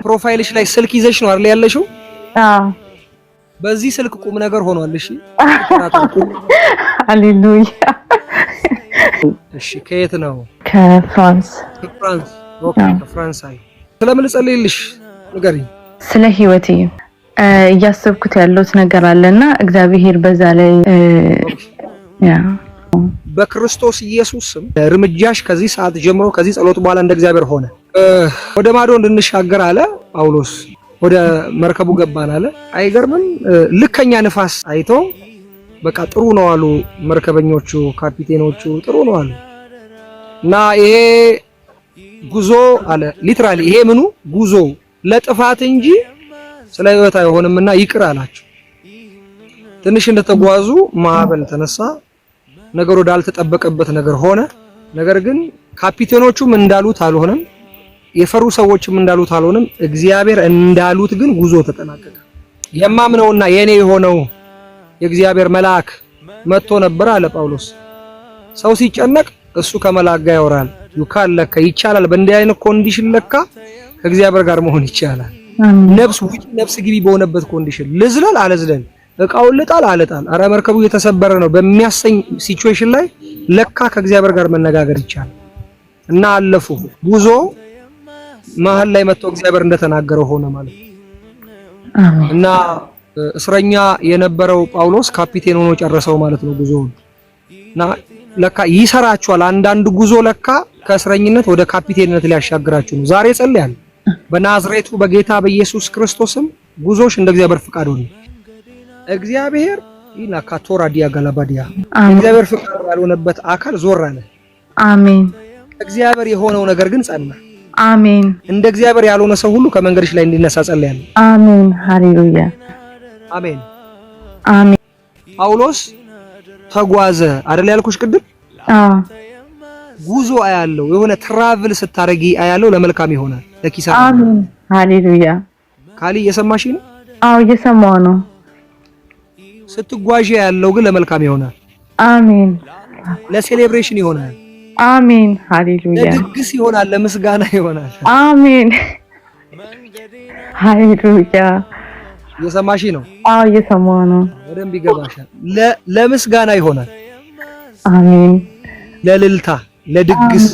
ፕሮፋይልሽ ላይ ስልክ ይዘሽ ነው አይደል ያለሽው? አዎ በዚህ ስልክ ቁም ነገር ሆኗል። እሺ ሃሌሉያ። እሺ ከየት ነው? ከፍራንስ። ከፍራንስ ኦኬ። ከፍራንስ አይ ስለምን ልጸልይልሽ ንገሪኝ። ስለ ህይወቴ እያሰብኩት ያለውት ነገር አለና እግዚአብሔር በዛ ላይ ያ በክርስቶስ ኢየሱስ ስም እርምጃሽ ከዚህ ሰዓት ጀምሮ ከዚህ ጸሎት በኋላ እንደ እግዚአብሔር ሆነ። ወደ ማዶ እንድንሻገር አለ ጳውሎስ። ወደ መርከቡ ገባን አለ። አይገርምም? ልከኛ ንፋስ አይቶ በቃ ጥሩ ነው አሉ መርከበኞቹ፣ ካፒቴኖቹ ጥሩ ነው አሉ። እና ይሄ ጉዞ አለ ሊትራሊ ይሄ ምኑ ጉዞ ለጥፋት እንጂ ስለ ህይወት አይሆንምና ይቅር አላቸው። ትንሽ እንደተጓዙ ማዕበል ተነሳ። ነገር ወደ አልተጠበቀበት ነገር ሆነ። ነገር ግን ካፒቴኖቹም እንዳሉት አልሆነም፣ የፈሩ ሰዎችም እንዳሉት አልሆነም። እግዚአብሔር እንዳሉት ግን ጉዞ ተጠናቀቀ። የማምነውና የኔ የሆነው የእግዚአብሔር መልአክ መጥቶ ነበር አለ ጳውሎስ። ሰው ሲጨነቅ እሱ ከመልአክ ጋር ያወራል። ይካል ለካ ይቻላል። በእንዲህ አይነት ኮንዲሽን ለካ ከእግዚአብሔር ጋር መሆን ይቻላል። ነፍስ ውጪ ነፍስ ግቢ በሆነበት ኮንዲሽን ልዝለል አለዝለል እቃውን ልጣል አለጣል አረ መርከቡ እየተሰበረ ነው በሚያሰኝ ሲቹዌሽን ላይ ለካ ከእግዚአብሔር ጋር መነጋገር ይቻላል። እና አለፉ። ጉዞ መሀል ላይ መጥቶ እግዚአብሔር እንደተናገረው ሆነ ማለት ነው። እና እስረኛ የነበረው ጳውሎስ ካፒቴን ሆኖ ጨረሰው ማለት ነው ጉዞውን። እና ለካ ይሰራችኋል። አንዳንድ ጉዞ ለካ ከእስረኝነት ወደ ካፒቴንነት ሊያሻግራችሁ ነው። ዛሬ ጸልያለሁ በናዝሬቱ በጌታ በኢየሱስ ክርስቶስም ጉዞሽ እንደ እግዚአብሔር ፍቃድ ሆነ። እግዚአብሔር ይና ካቶራ ዲያ ጋላባዲያ እግዚአብሔር ፍቃድ ያልሆነበት አካል ዞር አለ። አሜን። እግዚአብሔር የሆነው ነገር ግን ጸና። አሜን። እንደ እግዚአብሔር ያልሆነ ሰው ሁሉ ከመንገድሽ ላይ እንዲነሳ ጸልያለሁ። አሜን። ሃሌሉያ። አሜን። አሜን። ጳውሎስ ተጓዘ አይደል ያልኩሽ ቅድም? ጉዞ አያለው የሆነ ትራቭል ስታረጊ አያለው ለመልካም ይሆናል ለኪሳራ። አሜን። ሃሌሉያ። ካሊ እየሰማሽ ነው? አዎ እየሰማሁ ነው። ስትጓዥ ያለው ግን ለመልካም ይሆናል። አሜን። ለሴሌብሬሽን ይሆናል። አሜን። ሃሌሉያ። ለድግስ ይሆናል፣ ለምስጋና ይሆናል። አሜን። ሃሌሉያ። እየሰማሽ ነው? አዎ እየሰማሁ ነው። በደንብ ይገባሻል። ለምስጋና ይሆናል። አሜን። ለልልታ፣ ለድግስ።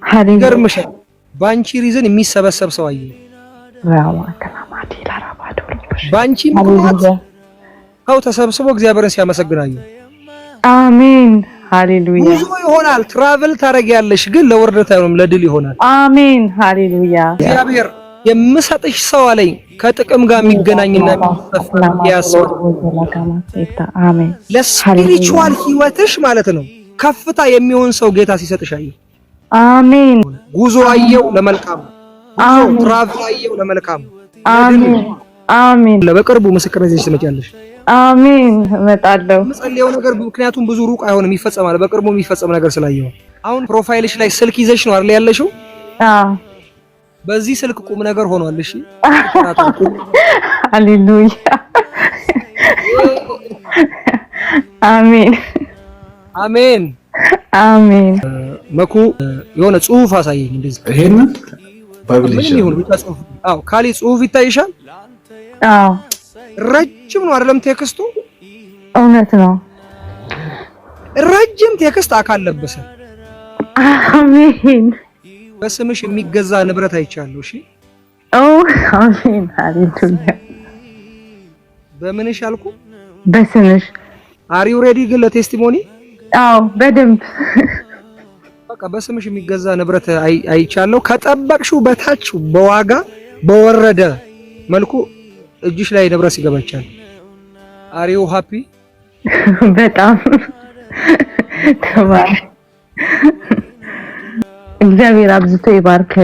ሃሌሉያ። ይገርምሻል። ባንቺ ሪዝን የሚሰበሰብ ሰው አየሁ። ባንቺ ምክንያት ሰው ተሰብስቦ እግዚአብሔርን ሲያመሰግናዩ። አሜን። ሃሌሉያ። ጉዞ ይሆናል። ትራቨል ታረጊያለሽ፣ ግን ለውርደት አይሆንም፣ ለድል ይሆናል። አሜን። ሃሌሉያ። እግዚአብሔር የምሰጥሽ ሰው አለኝ ከጥቅም ጋር የሚገናኝና ያስብ አሜን። ለስፒሪቹዋል ህይወትሽ ማለት ነው ከፍታ የሚሆን ሰው ጌታ ሲሰጥሽ አየሁ። አሜን። ጉዞ አየው ለመልካም፣ ጉዞ ትራቨል አየው ለመልካም። አሜን። አሜን። በቅርቡ ምስክርነት ትመጫለሽ። አሜን። እመጣለሁ። መጸለየው ነገር ምክንያቱም ብዙ ሩቅ አይሆንም፣ ይፈጸማል። በቅርቡ የሚፈጸም ነገር ስላየው። አሁን ፕሮፋይልሽ ላይ ስልክ ይዘሽ ነው አይደል ያለሽው? አዎ በዚህ ስልክ ቁም ነገር ሆኗል። እሺ ሃሌሉያ። አሜን። አሜን። አሜን። መኩ የሆነ ጽሁፍ አሳየኝ እንደዚህ። ይሄን ባይብል ይሁን ብቻ ጽሁፍ። አዎ ካሊ ጽሁፍ ይታይሻል? አዎ ረጅም ነው አይደለም ቴክስቱ? እውነት ነው። ረጅም ቴክስት አካል ለበሰ። አሜን። በስምሽ የሚገዛ ንብረት አይቻለሁ። እሺ አሜን። ሃሌሉያ። በምንሽ አልኩ? በስምሽ። አር ዩ ሬዲ ግን ለቴስቲሞኒ? አዎ በደንብ በቃ በስምሽ የሚገዛ ንብረት አይቻለሁ። ከጠበቅሽው በታች በዋጋ በወረደ መልኩ እጅሽ ላይ ንብረት ሲገባቻል። አር ዩ ሃፒ? በጣም ተባረ። እግዚአብሔር አብዝቶ ይባርክ።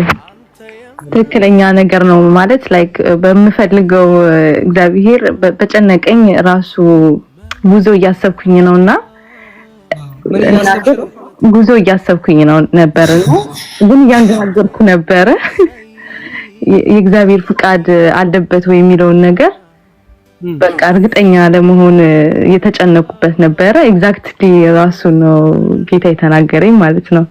ትክክለኛ ነገር ነው ማለት ላይክ በምፈልገው እግዚአብሔር በጨነቀኝ ራሱ ጉዞ እያሰብኩኝ ነውና ጉዞ እያሰብኩኝ ነው ነበርና ግን ያንገራገርኩ ነበር። የእግዚአብሔር ፍቃድ አለበት ወይ የሚለውን ነገር በቃ እርግጠኛ ለመሆን የተጨነቁበት ነበር። ኤግዛክትሊ ራሱ ነው ጌታ የተናገረኝ ማለት ነው።